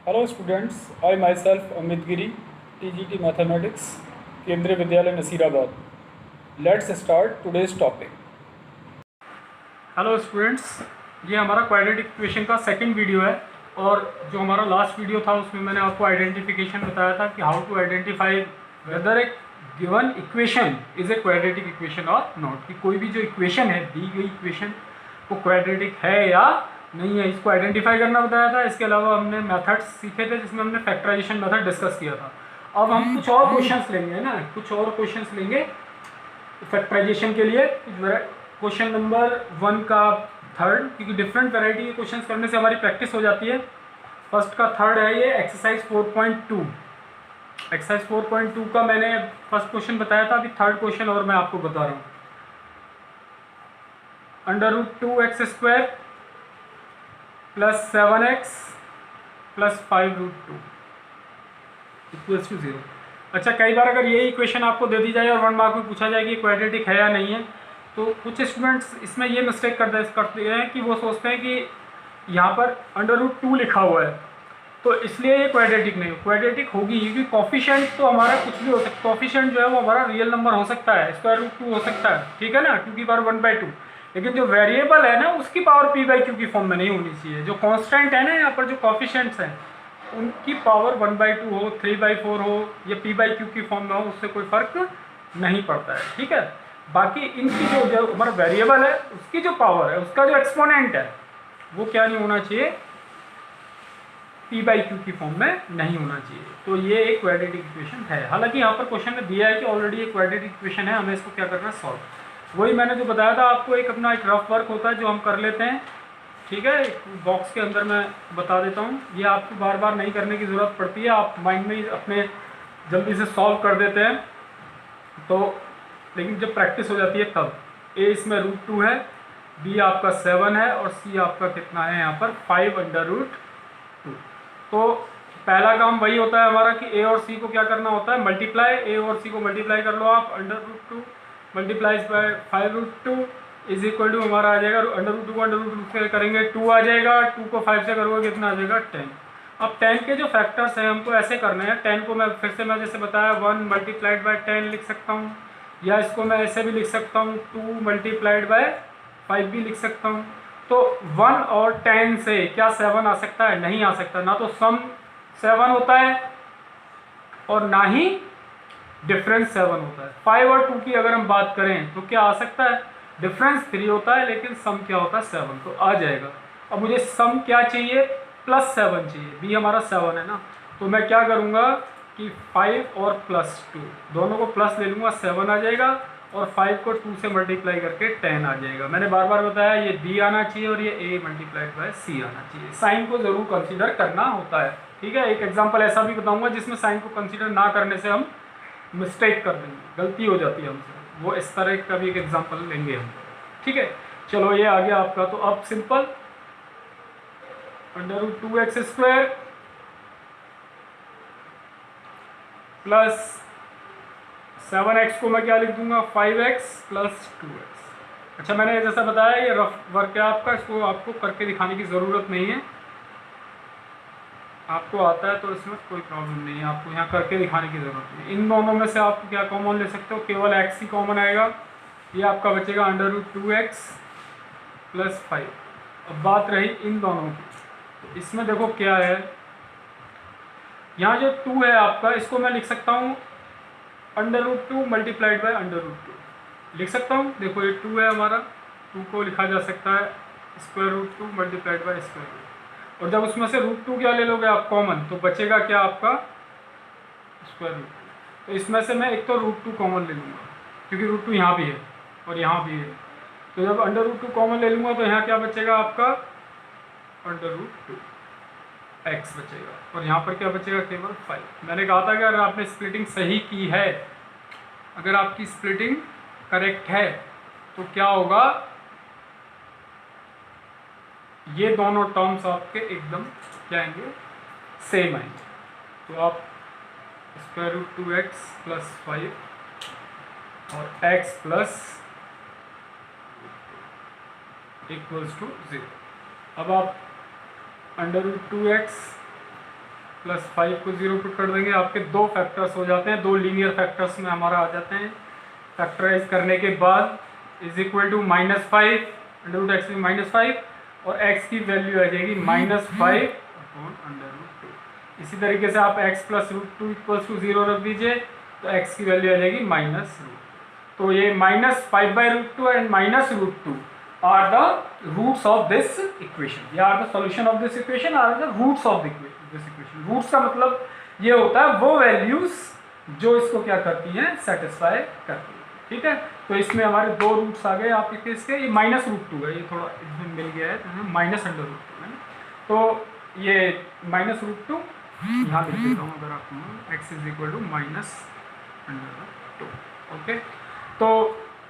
Hello students, I myself Amit Giri, TGT Mathematics, केंद्रीय विद्यालय Nasirabad. Let's start today's topic. Hello students, ये हमारा quadratic equation का second video है और जो हमारा लास्ट वीडियो था उसमें मैंने आपको आइडेंटिफिकेशन बताया था कि how to identify whether a given equation is a quadratic equation और नॉट, कि कोई भी जो इक्वेशन है, दी गई इक्वेशन वो क्वाड्रेटिक है या नहीं है, इसको आइडेंटिफाई करना बताया था. इसके अलावा हमने मेथड्स सीखे थे जिसमें हमने फैक्टराइजेशन मेथड डिस्कस किया था. अब हम कुछ और क्वेश्चंस लेंगे ना, कुछ और क्वेश्चंस लेंगे फैक्टराइजेशन के लिए. क्वेश्चन नंबर 1 का थर्ड, क्योंकि डिफरेंट वैरायटी के क्वेश्चंस करने से हमारी प्रैक्टिस हो जाती है. फर्स्ट का थर्ड है ये एक्सरसाइज 4.2. एक्सरसाइज 4.2 का मैंने फर्स्ट क्वेश्चन बताया था, अभी थर्ड क्वेश्चन और मैं आपको बता रहा हूँ. √2x² plus 7x plus 5√2 equals to 0. अच्छा, कई बार अगर यही इक्वेशन आपको दे दी जाए और 1 मार्क में पूछा जाए कि क्वाड्रेटिक है या नहीं है, तो कुछ स्टूडेंट्स इसमें ये मिस्टेक करते हैं कि वो सोचते हैं कि यहाँ पर √2 लिखा हुआ है तो इसलिए ये क्वाड्रेटिक नहीं. क्वाड्रेटिक होगी क्योंकि कॉफिशिएंट तो हमारा कुछ भी हो सकता है. कॉफिशिएंट जो है वो हमारा रियल नंबर हो सकता है, √2 हो सकता है, ठीक है ना, क्योंकि पावर 1/2. लेकिन जो वेरिएबल है ना उसकी पावर p/q की फॉर्म में नहीं होनी चाहिए. जो कांस्टेंट है ना, यहाँ पर जो कॉफिशिएंट्स हैं उनकी पावर 1/2 हो, 3/4 हो या p/q की फॉर्म में हो, उससे कोई फर्क नहीं पड़ता है, ठीक है. बाकी इनकी जो हमारा वेरिएबल है उसकी जो पावर है, उसका जो एक्सपोनेंट है वो क्या नहीं होना चाहिए, p/q की फॉर्म में नहीं होना चाहिए. तो ये एक क्वाड्रेटिक इक्वेशन है. हालांकि यहाँ पर क्वेश्चन में दिया है कि ऑलरेडी एक क्वाड्रेटिक इक्वेशन है, हमें इसको क्या करना है, सॉल्व. वही मैंने जो बताया था आपको, एक अपना एक रफ वर्क होता है जो हम कर लेते हैं, ठीक है. बॉक्स के अंदर मैं बता देता हूँ, ये आपको बार बार नहीं करने की ज़रूरत पड़ती है, आप माइंड में अपने जल्दी से सॉल्व कर देते हैं. तो लेकिन जब प्रैक्टिस हो जाती है तब. ए इसमें √2 है, बी आपका 7 है और सी आपका कितना है यहाँ पर 5√2. तो पहला काम वही होता है हमारा कि ए और सी को क्या करना होता है, मल्टीप्लाई. ए और सी को मल्टीप्लाई कर लो आप. √2 multiplies by 5√2 is equal to हमारा आ जाएगा √2 को √2 से करेंगे 2 आ जाएगा. 2 को 5 से करोगे कितना आ जाएगा, 10. अब 10 के जो फैक्टर्स हैं हमको ऐसे करने हैं. 10 को मैं फिर से मैं जैसे बताया 1 मल्टीप्लाइड बाय 10 लिख सकता हूँ, या इसको मैं ऐसे भी लिख सकता हूँ 2 मल्टीप्लाइड बाय 5 भी लिख सकता हूँ. तो 1 और 10 से क्या 7 आ सकता है, नहीं आ सकता. ना तो सम 7 होता है और ना ही डिफरेंस 7 होता है. 5 और 2 की अगर हम बात करें तो क्या आ सकता है, डिफरेंस 3 होता है लेकिन सम क्या होता है 7. तो आ जाएगा. अब मुझे सम क्या चाहिए, +7 चाहिए. बी हमारा 7 है ना, तो मैं क्या करूँगा कि 5 और +2 दोनों को प्लस ले लूँगा, 7 आ जाएगा. और 5 को 2 से मल्टीप्लाई करके 10 आ जाएगा. मैंने बार बार बताया ये बी आना चाहिए और ये ए मल्टीप्लाइड बाय सी आना चाहिए. साइन को ज़रूर कंसीडर करना होता है, ठीक है. एक एग्जांपल ऐसा भी बताऊंगा जिसमें साइन को कंसीडर ना करने से हम मिस्टेक कर देंगे, गलती हो जाती है हमसे. वो इस तरह का भी एक एग्जांपल लेंगे हम, ठीक है. चलो ये आ गया आपका. तो अब सिंपल √2x² प्लस 7x को मैं क्या लिख दूंगा, 5x प्लस 2x. अच्छा, मैंने जैसा बताया ये रफ वर्क है आपका, इसको आपको करके दिखाने की ज़रूरत नहीं है. आपको आता है तो इसमें कोई प्रॉब्लम नहीं है, आपको यहाँ करके दिखाने की ज़रूरत नहीं. इन दोनों में से आप क्या कॉमन ले सकते हो, केवल x ही कॉमन आएगा. ये आपका बचेगा √2x प्लस 5. अब बात रही इन दोनों की, तो इसमें देखो क्या है, यहाँ जो 2 है आपका, इसको मैं लिख सकता हूँ √2 मल्टीप्लाइड बाय √2 लिख सकता हूँ. देखो ये 2 है हमारा, 2 को लिखा जा सकता है √2 मल्टीप्लाइड बाय √2. और जब उसमें से √2 क्या ले लोगे आप कॉमन, तो बचेगा क्या आपका √2. तो इसमें से मैं एक तो √2 कॉमन ले लूँगा क्योंकि √2 यहाँ भी है और यहाँ भी है. तो जब √2 कॉमन ले लूँगा तो यहाँ क्या बचेगा आपका √2x बचेगा. और यहाँ पर क्या बचेगा, केवल 5. मैंने कहा था कि अगर आपने स्प्लिटिंग सही की है, अगर आपकी स्प्लिटिंग करेक्ट है तो क्या होगा, ये दोनों टर्म्स आपके एकदम क्या आएंगे, सेम आएंगे. तो आप √2x प्लस 5 और x प्लस इक्वल्स टू 0. अब आप √2x +5 को 0 पुट कर देंगे, आपके दो फैक्टर्स हो जाते हैं, दो लीनियर फैक्टर्स में हमारा आ जाते हैं। फैक्टराइज करने के बाद इज इक्वल टू -5 √x में -5 और x की वैल्यू आ जाएगी -5/√2। इसी तरीके से आप x + √2 = 0 रख दीजिए तो x की वैल्यू आ जाएगी -√2। तो ये -5/√2 and -√2 are the roots of this equation. They are the solution of this equation, are the roots of this equation. Roots का मतलब ये होता है वो वैल्यूज जो इसको क्या करती हैं, सेटिस्फाई करती है। ठीक है, तो इसमें हमारे दो रूट्स आ गए आपके इसके। ये -√2 है, ये थोड़ा इसमें मिल गया है -√2 है। तो ये -√2 यहाँ लिख देता हूँ अगर आपको, x = -√2। ओके, तो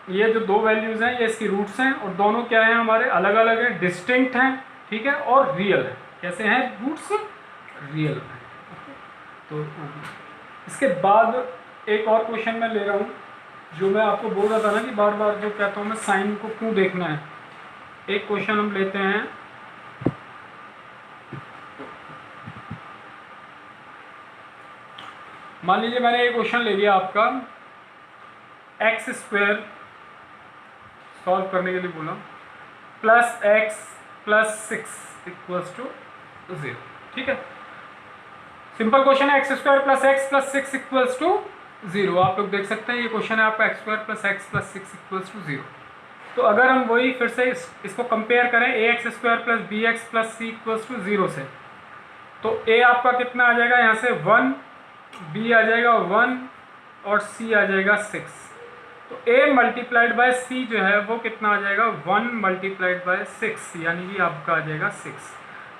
ये जो दो वैल्यूज़ हैं ये इसकी रूट्स हैं और दोनों क्या हैं हमारे, अलग अलग हैं, डिस्टिंक्ट हैं। ठीक है, और रियल है। कैसे हैं रूट्स, रियल हैं। तो इसके बाद एक और क्वेश्चन मैं ले रहा हूँ, जो मैं आपको बोल रहा था ना कि बार बार जो कहता हूँ मैं साइन को क्यों देखना है। एक क्वेश्चन हम लेते हैं, मान लीजिए मैंने एक क्वेश्चन ले लिया आपका, x² सॉल्व करने के लिए बोला, +x + 6 = 0। ठीक है, सिंपल क्वेश्चन है, x² + x + 6 = 0। आप लोग देख सकते हैं ये क्वेश्चन है आपका, x² + x + 6 = 0। तो अगर हम वही फिर से इसको कंपेयर करें ax² + bx + c = 0 से, तो a आपका कितना आ जाएगा यहाँ से 1, b आ जाएगा 1 और c आ जाएगा 6। तो a × c जो है वो कितना आ जाएगा, 1 × 6, यानी कि आपका आ जाएगा 6।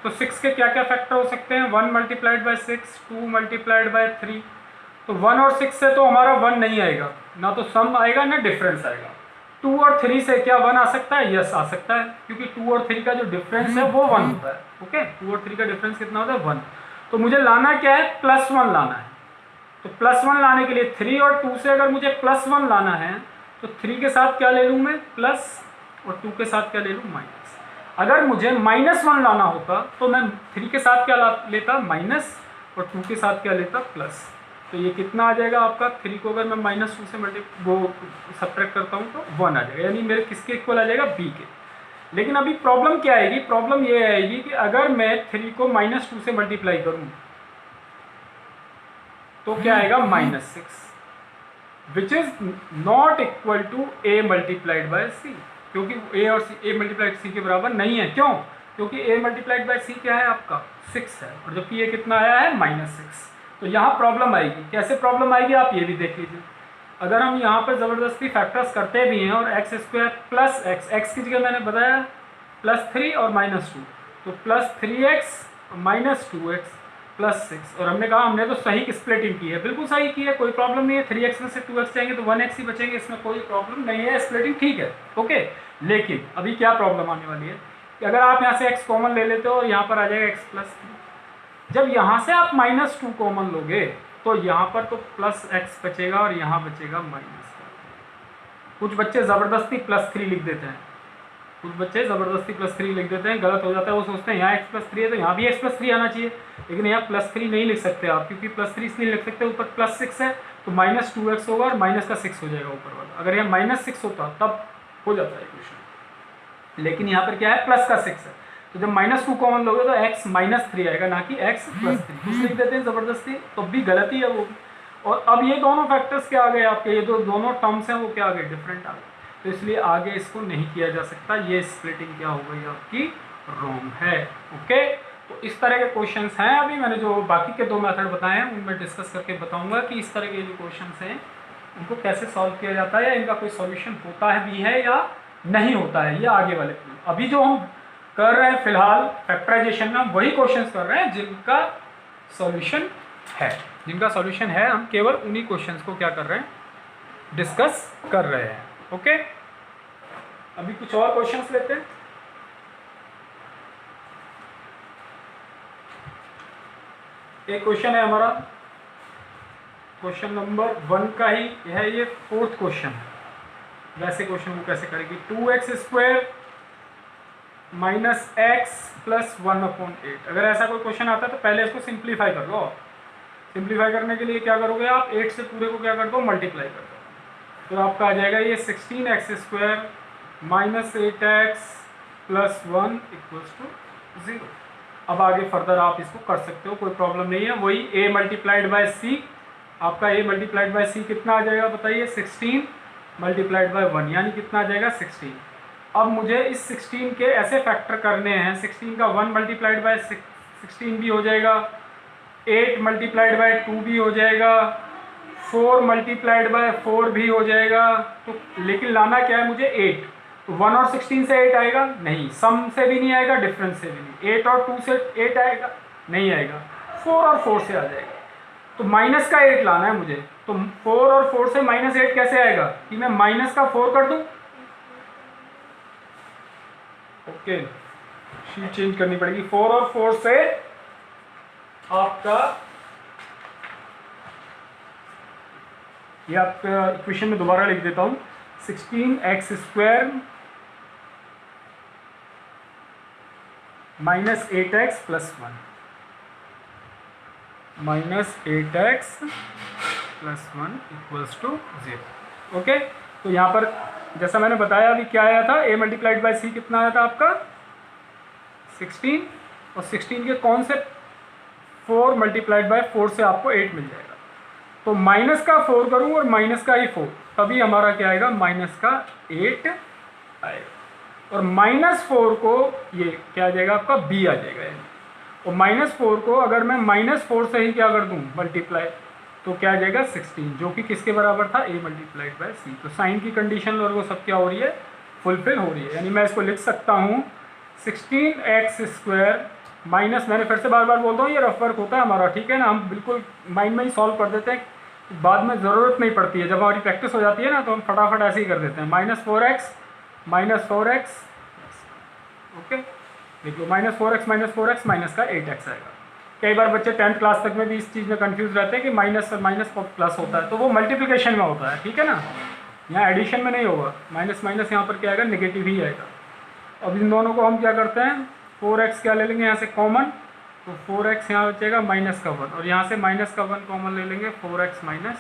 तो 6 के क्या क्या फैक्टर हो सकते हैं, 1 × 6, 2 × 3। तो 1 और 6 से तो हमारा 1 नहीं आएगा, ना तो सम आएगा ना डिफरेंस आएगा। 2 और 3 से क्या 1 आ सकता है, यस आ सकता है, क्योंकि 2 और 3 का जो डिफरेंस है वो 1 होता है। ओके, 2 और 3 का डिफरेंस कितना होता है, 1। तो मुझे लाना क्या है, +1 लाना है। तो +1 लाने के लिए 3 और 2 से अगर मुझे +1 लाना है तो 3 के साथ क्या ले लूँ मैं, प्लस, और 2 के साथ क्या ले लूँ, माइनस। अगर मुझे -1 लाना होता तो मैं 3 के साथ क्या लेता, माइनस, और 2 के साथ क्या लेता, प्लस। तो ये कितना आ जाएगा आपका, 3 को अगर मैं -2 से सब्ट्रैक्ट करता हूँ तो 1 आ जाएगा, यानी मेरे किसके इक्वल आ जाएगा, b के। लेकिन अभी प्रॉब्लम क्या आएगी, प्रॉब्लम ये आएगी कि अगर मैं 3 को -2 से मल्टीप्लाई करूँ तो क्या आएगा, -6, which is not equal to a × c, क्योंकि a और a × c के बराबर नहीं है। क्यों, क्योंकि a × c क्या है आपका, 6 है, और जबकि ये कितना आया है, -6। तो यहाँ प्रॉब्लम आएगी। कैसे प्रॉब्लम आएगी आप ये भी देख लीजिए। अगर हम यहाँ पर ज़बरदस्ती फैक्टर्स करते भी हैं और x² + x की जगह मैंने बताया +3 और -2, तो +3x -2x +6, और हमने कहा हमने तो सही स्प्लिटिंग की है, बिल्कुल सही की है, कोई प्रॉब्लम नहीं है। 3x में से 2x जाएंगे तो 1x ही बचेंगे, इसमें कोई प्रॉब्लम नहीं है, स्प्लिटिंग ठीक है। ओके, लेकिन अभी क्या प्रॉब्लम आने वाली है कि अगर आप यहाँ से x कॉमन ले लेते हो और यहाँ पर आ जाएगा x + 3, जब यहाँ से आप -2 कॉमन लोगे तो यहाँ पर तो +x बचेगा और यहाँ बचेगा -1। कुछ बच्चे ज़बरदस्ती +3 लिख देते हैं, कुछ बच्चे ज़बरदस्ती +3 लिख देते हैं, गलत हो जाता है। वो सोचते हैं यहाँ x + 3 है तो यहाँ भी x + 3 आना चाहिए, लेकिन यहाँ +3 नहीं लिख सकते आप, क्योंकि +3 इसलिए लिख सकते हैं, ऊपर +6 है तो -2x होगा और माइनस का 6 हो जाएगा ऊपर वाला। अगर यहाँ -6 होता तब हो जाता है क्वेश्चन, लेकिन यहाँ पर क्या है, +6 है, तो जब -2 कॉमन लोगे तो x -3 आएगा, ना कि x + 3। कुछ लिख देते हैं ज़बरदस्ती, तो भी गलती है वो। और अब ये दोनों फैक्टर्स क्या आ गए आपके, ये दोनों टर्म्स हैं वो क्या आ गए, डिफरेंट आ गए, तो इसलिए आगे इसको नहीं किया जा सकता। ये स्प्लिटिंग क्या हो गई आपकी, रॉन्ग है। ओके, तो इस तरह के क्वेश्चंस हैं। अभी मैंने जो बाकी के 2 मेथड बताए हैं उनमें डिस्कस करके बताऊंगा कि इस तरह के जो क्वेश्चंस हैं उनको कैसे सॉल्व किया जाता है, या इनका कोई सॉल्यूशन होता है भी है या नहीं होता है, ये आगे वाले। अभी जो हम कर रहे हैं फिलहाल फैक्टराइजेशन में, हम वही क्वेश्चंस कर रहे हैं जिनका सॉल्यूशन है, जिनका सॉल्यूशन है। हम केवल उन्हीं क्वेश्चंस को क्या कर रहे हैं, डिस्कस कर रहे हैं। ओके, अभी कुछ और क्वेश्चंस लेते हैं। एक क्वेश्चन है हमारा, क्वेश्चन नंबर 1 का ही है ये, 4th क्वेश्चन है। वैसे क्वेश्चन को कैसे करेंगे, 2x² माइनस एक्स प्लस 1/8। अगर ऐसा कोई क्वेश्चन आता है तो पहले इसको सिंप्लीफाई कर लो। सिंप्लीफाई करने के लिए क्या करोगे आप, 8 से पूरे को क्या कर दो, मल्टीप्लाई कर दो। तो आपका आ जाएगा ये 16x² minus 8x plus 1 equals to 0। अब आगे फर्दर आप इसको कर सकते हो, कोई प्रॉब्लम नहीं है। वही a मल्टीप्लाइड बाय c, आपका a मल्टीप्लाइड बाय c कितना आ जाएगा बताइए, 16 मल्टीप्लाइड बाय 1 यानी कितना आ जाएगा 16। अब मुझे इस 16 के ऐसे फैक्टर करने हैं, 16 का 1 मल्टीप्लाइड बाय 16 भी हो जाएगा, 8 मल्टीप्लाइड बाय 2 भी हो जाएगा, 4 मल्टीप्लाइड बाय 4 भी हो जाएगा। तो लेकिन लाना क्या है मुझे, 8। तो 1 और 16 से 8 आएगा नहीं, सम से भी नहीं आएगा, डिफरेंस से भी नहीं। 8 और 2 से 8 आएगा नहीं आएगा, 4 और 4 से आ जाएगा। तो माइनस का 8 लाना है मुझे। तो 4 और 4 से माइनस 8 कैसे आएगा कि मैं माइनस का 4 कर दूं। ओके, शीट चेंज करनी पड़ेगी। 4 और 4 से आपका, ये आपका इक्वेशन में दोबारा लिख देता हूं, 16x² minus 8x plus 1 minus 8x plus 1 equals to 0। Okay, तो यहाँ पर जैसा मैंने बताया अभी क्या आया था, a मल्टीप्लाइड बाई c कितना आया था आपका 16, और 16 के कौन से 4 मल्टीप्लाइड बाय 4 से आपको 8 मिल जाएगा। तो माइनस का 4 करूँ और माइनस का ही 4, तभी हमारा क्या आएगा, माइनस का 8 आएगा। और -4 को ये क्या आ जाएगा आपका b आ जाएगा। और -4 को अगर मैं -4 से ही क्या कर दूँ मल्टीप्लाई, तो क्या आ जाएगा 16, जो कि किसके बराबर था, a मल्टीप्लाइड बाय c। तो साइन की कंडीशन और वो सब क्या हो रही है, फुलफिल हो रही है। यानी मैं इसको लिख सकता हूँ 16x² माइनस, मैंने फिर से बार बार बोलता हूँ ये रफ वर्क होता है हमारा, ठीक है ना, हम बिल्कुल माइंड में ही सॉल्व कर देते हैं, बाद में ज़रूरत नहीं पड़ती है। जब हमारी प्रैक्टिस हो जाती है ना तो हम फटाफट ऐसे ही कर देते हैं, -4x ओके, देखो -4x माइनस का 8x आएगा। कई बार बच्चे 10th क्लास तक में भी इस चीज़ में कंफ्यूज रहते हैं कि माइनस और माइनस प्लस होता है, तो वो मल्टीप्लिकेशन में होता है, ठीक है ना, यहाँ एडिशन में नहीं होगा। माइनस माइनस यहाँ पर क्या आएगा, नेगेटिव ही आएगा। अब इन दोनों को हम क्या करते हैं, 4x क्या ले लेंगे यहाँ से कॉमन, तो 4x यहाँ बचेगा माइनस का 1, और यहाँ से माइनस का 1 कॉमन ले लेंगे, 4x माइनस,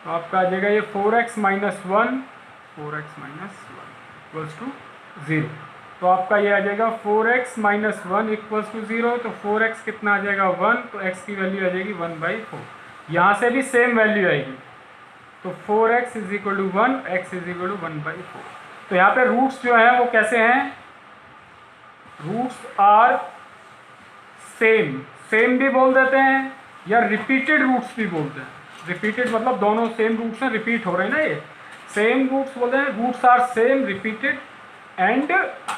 तो आपका आ जाएगा ये 4x माइनस 1 इक्वल्स टू 0। तो आपका ये आ जाएगा 4x माइनस 1 इक्वल्स टू 0। तो 4x कितना आ जाएगा 1, तो x की वैल्यू आ जाएगी 1/4। यहाँ से भी सेम वैल्यू आएगी, तो 4x is equal to 1, x is equal to 1/4। तो यहाँ पे रूट्स जो हैं वो कैसे हैं, रूट्स आर सेम भी बोल देते हैं, या रिपीटेड रूट्स भी बोलते हैं। रिपीटेड मतलब दोनों सेम रूट्स हैं, रिपीट हो रहे हैं ना, ये सेम रूट्स बोलते हैं। Roots are same, repeated and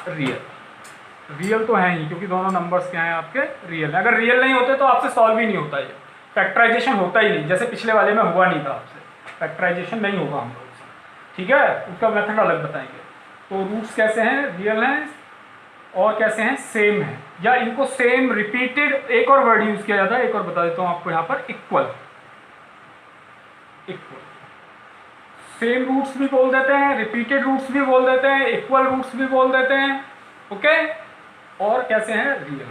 real तो है ही, क्योंकि दोनों नंबर्स क्या हैं आपके रियल है। अगर रियल नहीं होते तो आपसे सॉल्व ही नहीं होता, ये फैक्टराइजेशन होता ही नहीं, जैसे पिछले वाले में हुआ नहीं था, आपसे फैक्टराइजेशन नहीं होगा हम लोग से, ठीक है, उसका मेथड अलग बताएंगे। तो रूट्स कैसे हैं, रियल हैं, और कैसे हैं, सेम है, या इनको सेम रिपीटेड, एक और वर्ड यूज किया जाता है, एक और बता देता हूँ आपको यहाँ पर, इक्वल सेम रूट्स भी बोल देते हैं, रिपीटेड रूट्स भी बोल देते हैं, इक्वल रूट्स भी बोल देते हैं, ओके। और कैसे हैं, रियल,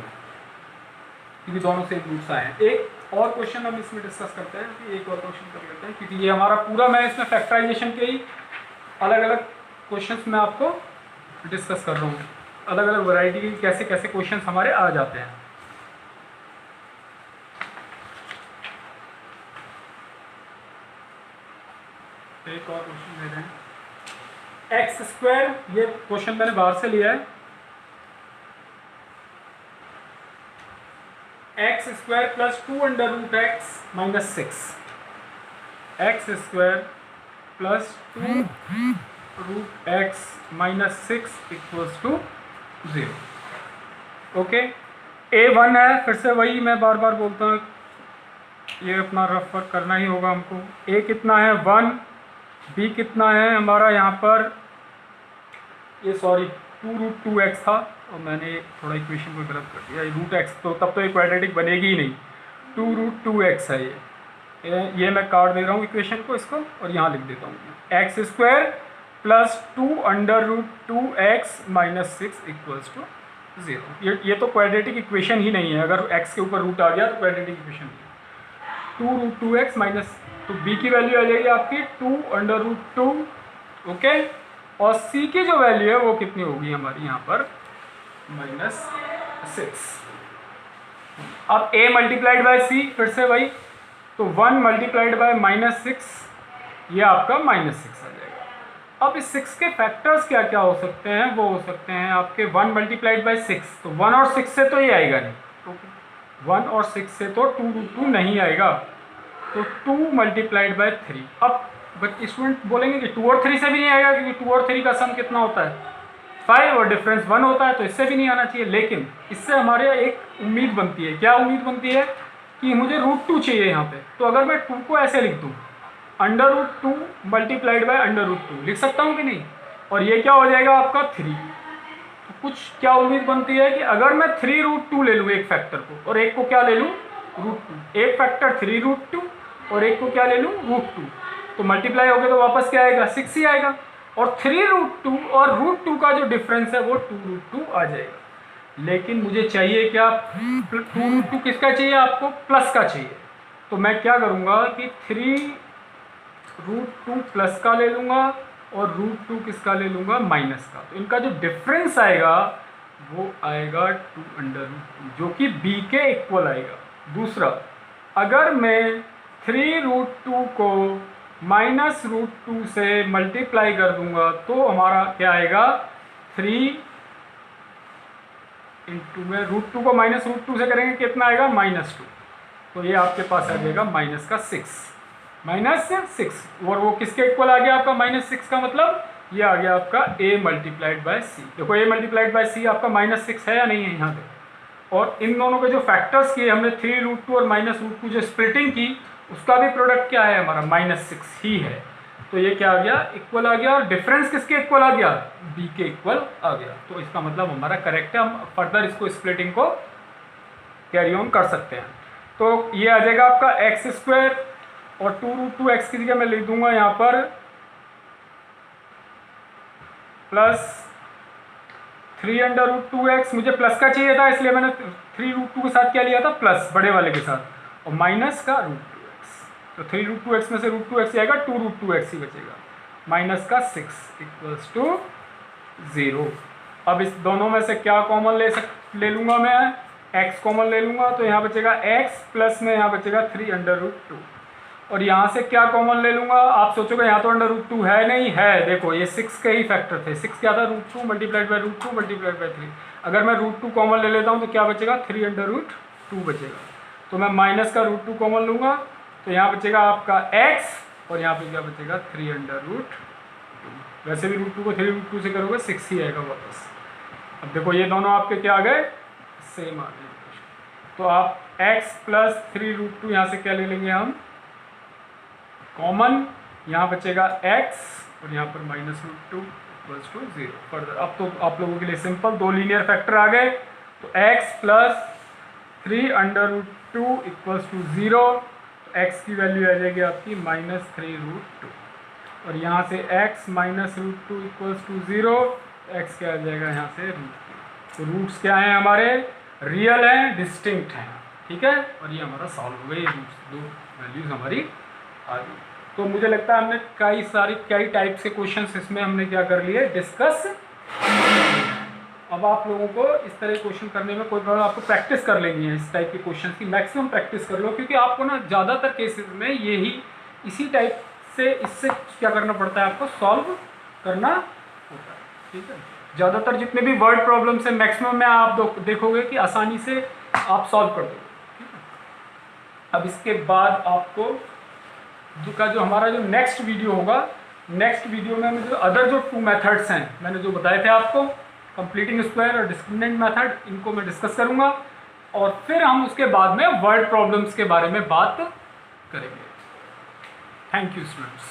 क्योंकि दोनों सेम रूट्स आए हैं। एक और क्वेश्चन हम इसमें डिस्कस करते हैं, कि एक और क्वेश्चन कर लेते हैं, क्योंकि ये हमारा पूरा, मैं इसमें फैक्टराइजेशन के ही अलग अलग क्वेश्चंस में आपको डिस्कस कर रहा हूँ, अलग अलग वैरायटी के कैसे कैसे क्वेश्चंस हमारे आ जाते हैं। एक और क्वेश्चन ले रहे हैं, x², ये क्वेश्चन मैंने बाहर से लिया है, x² plus 2√x minus 6, x² plus 2√x minus 6 equals to 0। Okay, a1 है, फिर से वही मैं बार बार बोलता हूँ, ये अपना रफ वर्क करना ही होगा हमको। a कितना है 1, b कितना है हमारा यहाँ पर, ये सॉरी 2√2x था, और मैंने थोड़ा इक्वेशन को गलत कर दिया, √x, तो तब तो ये क्वाड्रेटिक बनेगी ही नहीं, 2√2x है ये मैं काट दे रहा हूँ इक्वेशन को, इसको, और यहाँ लिख देता हूँ x² plus 2√2x minus 6 equals to 0। ये तो क्वाड्रेटिक इक्वेशन ही नहीं है। अगर x के ऊपर रूट आ गया तो क्वाड्रेटिक इक्वेशन नहीं है। 2√2x माइनस, तो b की वैल्यू आ जाएगी आपकी 2√2, ओके। और c की जो वैल्यू है वो कितनी होगी हमारी यहाँ पर -6। अब a मल्टीप्लाइड बाय c, फिर से वही, तो 1 मल्टीप्लाइड बाय -6, ये आपका -6 आ जाएगा। अब इस 6 के फैक्टर्स क्या क्या हो सकते हैं, वो हो सकते हैं आपके 1 मल्टीप्लाइड बाय 6, तो 1 और 6 से तो ये आएगा नहीं, तो 1 और 6 से तो 2√2 नहीं आएगा, तो 2 मल्टीप्लाइड बाय 3। अब स्टूडेंट बोलेंगे कि 2 और 3 से भी नहीं आएगा, क्योंकि 2 और 3 का सम कितना होता है 5 और डिफरेंस 1 होता है, तो इससे भी नहीं आना चाहिए। लेकिन इससे हमारे एक उम्मीद बनती है, क्या उम्मीद बनती है कि मुझे √2 चाहिए यहाँ पे, तो अगर मैं 2 को ऐसे लिख दूँ √2 मल्टीप्लाइड बाय √2 लिख सकता हूँ कि नहीं, और ये क्या हो जाएगा आपका 3। तो कुछ क्या उम्मीद बनती है कि अगर मैं 3√2 ले लूँ एक फैक्टर को, और एक को क्या ले लूँ √2, एक फैक्टर 3√2 और एक को क्या ले लूँ √2, तो मल्टीप्लाई हो गया तो वापस क्या आएगा 6 ही आएगा, और 3√2 और √2 का जो डिफरेंस है वो 2√2 आ जाएगा। लेकिन मुझे चाहिए क्या, 2√2 किसका चाहिए आपको, प्लस का चाहिए, तो मैं क्या करूँगा कि 3√2 प्लस का ले लूँगा और √2 किसका ले लूँगा माइनस का, तो इनका जो डिफरेंस आएगा वो आएगा 2√2, जो कि b के इक्वल आएगा। दूसरा, अगर मैं 3√2 को -√2 से मल्टीप्लाई कर दूंगा तो हमारा क्या आएगा 3 इंटू में √2 को -√2 से करेंगे कितना आएगा -2, तो ये आपके पास आ जाएगा -6 और वो किसके इक्वल आ गया आपका -6 का मतलब ये आ गया आपका a मल्टीप्लाइड बाय c। देखो a मल्टीप्लाइड बाय c आपका -6 है या नहीं है यहाँ पे, और इन दोनों के जो फैक्टर्स किए हमने 3√2 और -√2 जो स्प्लिटिंग की उसका भी प्रोडक्ट क्या है हमारा -6 ही है, तो ये क्या आ गया इक्वल आ गया, और डिफरेंस किसके इक्वल आ गया b के इक्वल आ गया, तो इसका मतलब हमारा करेक्ट है। हम फर्दर इसको स्प्लिटिंग को कैरी ऑन कर सकते हैं। तो ये आ जाएगा आपका x² और 2√2x की जगह मैं लिख दूंगा यहाँ पर प्लस 3√2x, मुझे प्लस का चाहिए था इसलिए मैंने 3√2 के साथ क्या लिया था प्लस बड़े वाले के साथ, और माइनस का √2x, तो 3√2x में से √2x आएगा 2√2x ही बचेगा, माइनस का 6 इक्वल्स टू 0। अब इस दोनों में से क्या कॉमन ले लूँगा मैं, x कॉमन ले लूँगा, तो यहाँ बचेगा x प्लस में यहाँ बचेगा 3√2, और यहाँ से क्या कॉमन ले लूँगा, आप सोचोगे यहाँ तो √2 है, नहीं है, देखो ये 6 के ही फैक्टर थे, 6 क्या था √2 मल्टीप्लाइड बाय √2 मल्टीप्लाइड बाय 3, अगर मैं √2 कॉमन ले लेता हूँ तो क्या बचेगा 3√2 बचेगा, तो मैं माइनस का √2 कॉमन लूँगा, तो यहाँ बचेगा आपका x और यहाँ पे क्या बचेगा 3√2, वैसे भी √2 को 3√2 से करोगे 6 ही आएगा वापस। अब देखो ये दोनों आपके क्या आ गए सेम आ गए, तो आप x प्लस 3√2 यहाँ से क्या ले लेंगे हम कॉमन, यहाँ बचेगा x और यहाँ पर -√2 इक्वल्स टू 0। फर्दर अब तो आप लोगों के लिए सिंपल दो लीनियर फैक्टर आ गए, तो x प्लस 3√2 इक्वल्स टू 0, तो x की वैल्यू आ जाएगी आपकी -3√2, और यहाँ से x -√2 इक्वल्स टू 0, x क्या आ जाएगा यहाँ से √2, तो रूट्स क्या हैं हमारे रियल हैं डिस्टिंक्ट हैं, ठीक है, और ये हमारा सॉल्व हो गई, दो वैल्यूज़ हमारी आ गई। तो मुझे लगता है हमने कई टाइप्स के क्वेश्चंस इसमें हमने क्या कर लिए डिस्कस। अब आप लोगों को इस तरह क्वेश्चन करने में कोई प्रॉब्लम, आपको प्रैक्टिस कर लेनी है इस टाइप के क्वेश्चंस की, मैक्सिमम प्रैक्टिस कर लो, क्योंकि आपको ना ज़्यादातर केसेस में इसी टाइप से इससे क्या करना पड़ता है आपको सॉल्व करना होता है, ठीक है। ज़्यादातर जितने भी वर्ड प्रॉब्लम्स हैं मैक्सिमम में आप देखोगे कि आसानी से आप सॉल्व कर दोगे, ठीक है। अब इसके बाद आपको जो हमारा जो नेक्स्ट वीडियो होगा, नेक्स्ट वीडियो में जो अदर जो 2 मेथड्स हैं मैंने जो बताए थे आपको, कंप्लीटिंग स्क्वायर और डिस्क्रिमिनेंट मेथड, इनको मैं डिस्कस करूंगा, और फिर हम उसके बाद में वर्ड प्रॉब्लम्स के बारे में बात करेंगे। Thank you students.